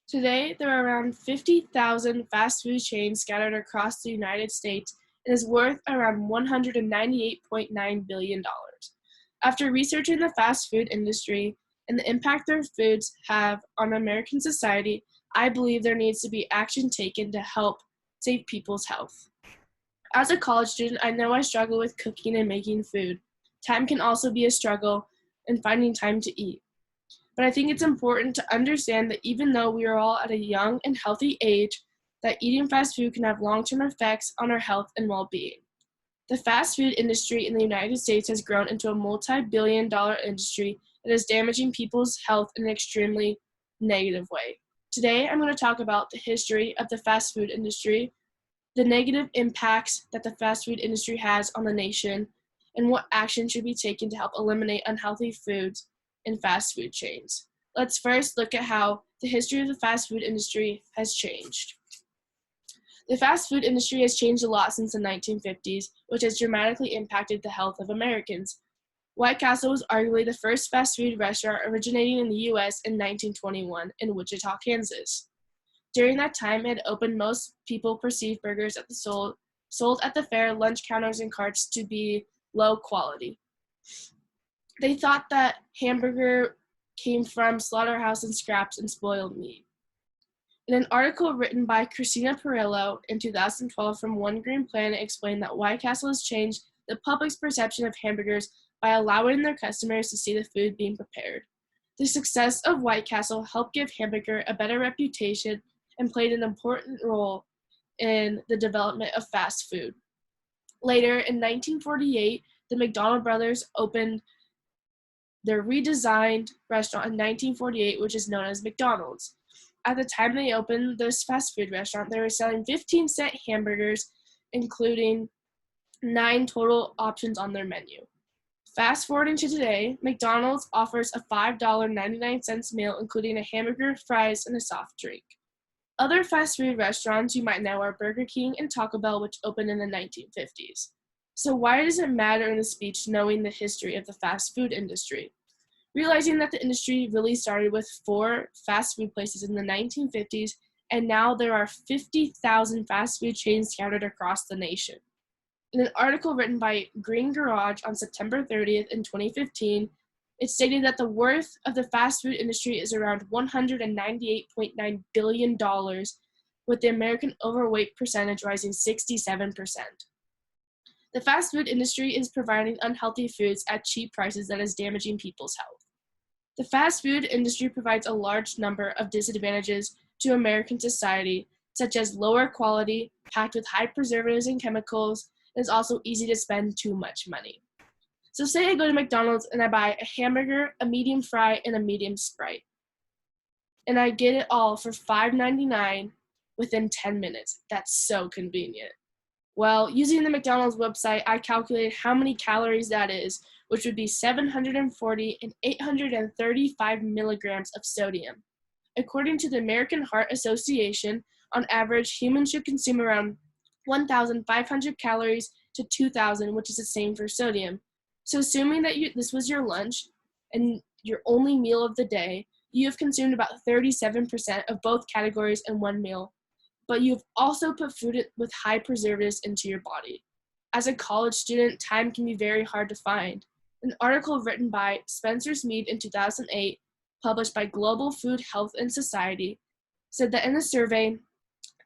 Today, there are around 50,000 fast food chains scattered across the United States and is worth around $198.9 billion. After researching the fast food industry and the impact their foods have on American society, I believe there needs to be action taken to help save people's health. As a college student, I know I struggle with cooking and making food. Time can also be a struggle in finding time to eat. But I think it's important to understand that even though we are all at a young and healthy age, that eating fast food can have long-term effects on our health and well-being. The fast food industry in the United States has grown into a multi-billion-dollar industry that is damaging people's health in an extremely negative way. Today, I'm going to talk about the history of the fast food industry, the negative impacts that the fast food industry has on the nation, and what action should be taken to help eliminate unhealthy foods in fast food chains. Let's first look at how the history of the fast food industry has changed. The fast food industry has changed a lot since the 1950s, which has dramatically impacted the health of Americans. White Castle was arguably the first fast food restaurant originating in the U.S. in 1921 in Wichita, Kansas. During that time, it opened, most people perceived burgers sold at the fair, lunch counters, and carts to be low quality. They thought that hamburger came from slaughterhouse and scraps and spoiled meat. In an article written by Christina Perillo in 2012 from One Green Planet explained that White Castle has changed the public's perception of hamburgers by allowing their customers to see the food being prepared. The success of White Castle helped give hamburger a better reputation and played an important role in the development of fast food. Later, in 1948, the McDonald brothers opened their redesigned restaurant in 1948, which is known as McDonald's. At the time they opened this fast food restaurant, they were selling 15-cent hamburgers, including 9 total options on their menu. Fast forwarding to today, McDonald's offers a $5.99 meal, including a hamburger, fries, and a soft drink. Other fast food restaurants you might know are Burger King and Taco Bell, which opened in the 1950s. So why does it matter in the speech knowing the history of the fast food industry? Realizing that the industry really started with 4 fast food places in the 1950s, and now there are 50,000 fast food chains scattered across the nation. In an article written by Green Garage on September 30th in 2015, it stated that the worth of the fast food industry is around $198.9 billion, with the American overweight percentage rising 67%. The fast food industry is providing unhealthy foods at cheap prices that is damaging people's health. The fast food industry provides a large number of disadvantages to American society, such as lower quality, packed with high preservatives and chemicals, and is also easy to spend too much money. So say I go to McDonald's and I buy a hamburger, a medium fry, and a medium Sprite. And I get it all for $5.99 within 10 minutes. That's so convenient. Well, using the McDonald's website, I calculated how many calories that is, which would be 740 and 835 milligrams of sodium. According to the American Heart Association, on average, humans should consume around 1,500 calories to 2,000, which is the same for sodium. So assuming that this was your lunch and your only meal of the day, you have consumed about 37% of both categories in one meal, but you've also put food with high preservatives into your body. As a college student, time can be very hard to find. An article written by Spencer Smead in 2008, published by Global Food Health and Society, said that in a survey,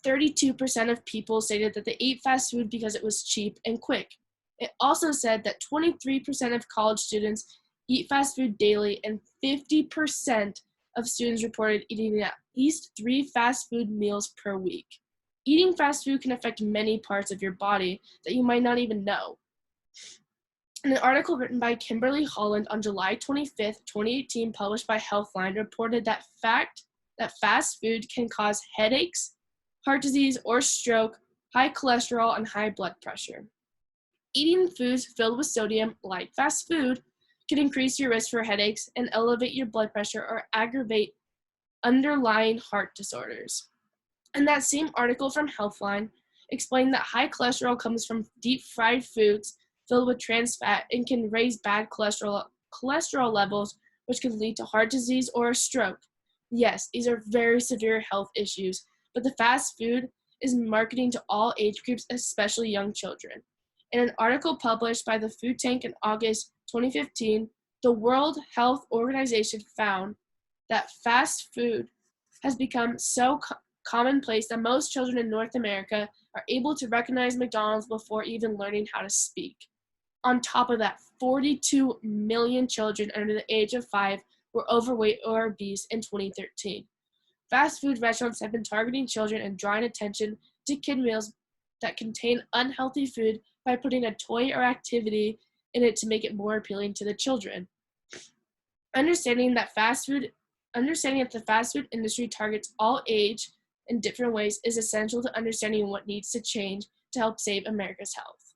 32% of people stated that they ate fast food because it was cheap and quick. It also said that 23% of college students eat fast food daily, and 50% of students reported eating at least 3 fast food meals per week. Eating fast food can affect many parts of your body that you might not even know. In an article written by Kimberly Holland on July 25th, 2018, published by Healthline, reported that fast food can cause headaches, heart disease or stroke, high cholesterol, and high blood pressure. Eating foods filled with sodium, like fast food, can increase your risk for headaches and elevate your blood pressure or aggravate underlying heart disorders. And that same article from Healthline explained that high cholesterol comes from deep-fried foods filled with trans fat and can raise bad cholesterol levels, which could lead to heart disease or a stroke. Yes, these are very severe health issues, but the fast food is marketing to all age groups, especially young children. In an article published by the Food Tank in August 2015, the World Health Organization found that fast food has become so commonplace that most children in North America are able to recognize McDonald's before even learning how to speak. On top of that, 42 million children under the age of 5 were overweight or obese in 2013. Fast food restaurants have been targeting children and drawing attention to kid meals that contain unhealthy food by putting a toy or activity in it to make it more appealing to the children. Understanding that the fast food industry targets all age in different ways is essential to understanding what needs to change to help save America's health.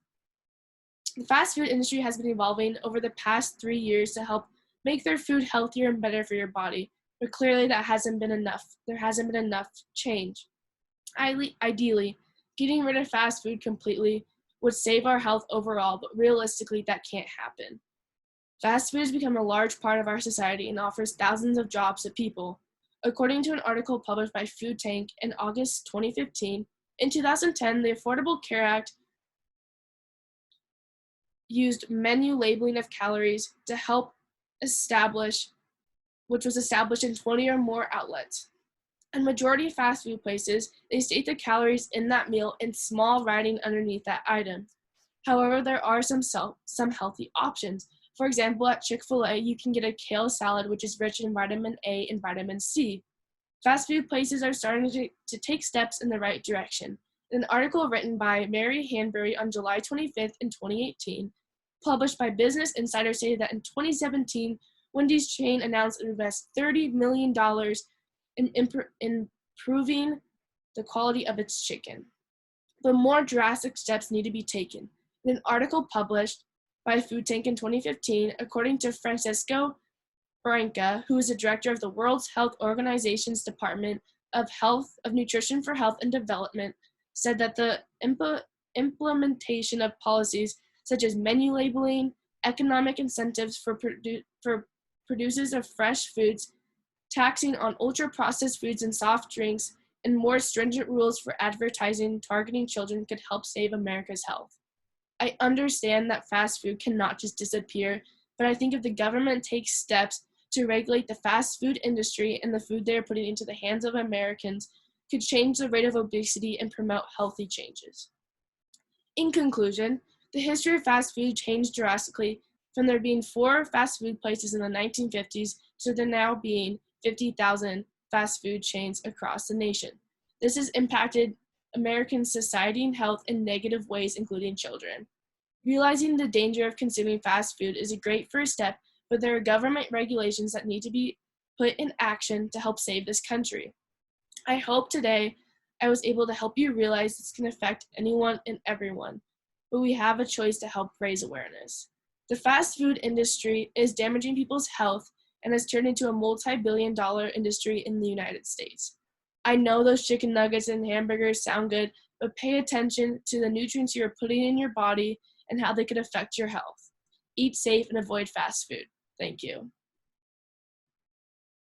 The fast food industry has been evolving over the past 3 years to help make their food healthier and better for your body, but clearly that hasn't been enough. There hasn't been enough change. Ideally, getting rid of fast food completely would save our health overall, but realistically that can't happen. Fast food has become a large part of our society and offers thousands of jobs to people. According to an article published by Food Tank in August 2015, in 2010, the Affordable Care Act used menu labeling of calories to help which was established in 20 or more outlets. In majority of fast food places, they state the calories in that meal in small writing underneath that item. However, there are some healthy options. For example, at Chick-fil-A, you can get a kale salad, which is rich in vitamin A and vitamin C. Fast food places are starting to take steps in the right direction. In an article written by Mary Hanbury on July 25th in 2018, published by Business Insider, stated that in 2017, Wendy's chain announced it would invest $30 million in improving the quality of its chicken. But more drastic steps need to be taken. In an article published by Food Tank in 2015, according to Francisco Branca, who is the director of the World Health Organization's Department of Nutrition for Health and Development, said that the implementation of policies such as menu labeling, economic incentives for producers of fresh foods, taxing on ultra-processed foods and soft drinks, and more stringent rules for advertising targeting children could help save America's health. I understand that fast food cannot just disappear, but I think if the government takes steps to regulate the fast food industry and the food they are putting into the hands of Americans, could change the rate of obesity and promote healthy changes. In conclusion, the history of fast food changed drastically from there being 4 fast food places in the 1950s to there now being 50,000 fast food chains across the nation. This has impacted American society and health in negative ways, including children. Realizing the danger of consuming fast food is a great first step, but there are government regulations that need to be put in action to help save this country. I hope today I was able to help you realize this can affect anyone and everyone, but we have a choice to help raise awareness. The fast food industry is damaging people's health and has turned into a multi-billion-dollar industry in the United States. I know those chicken nuggets and hamburgers sound good, but pay attention to the nutrients you are putting in your body and how they could affect your health. Eat safe and avoid fast food. Thank you.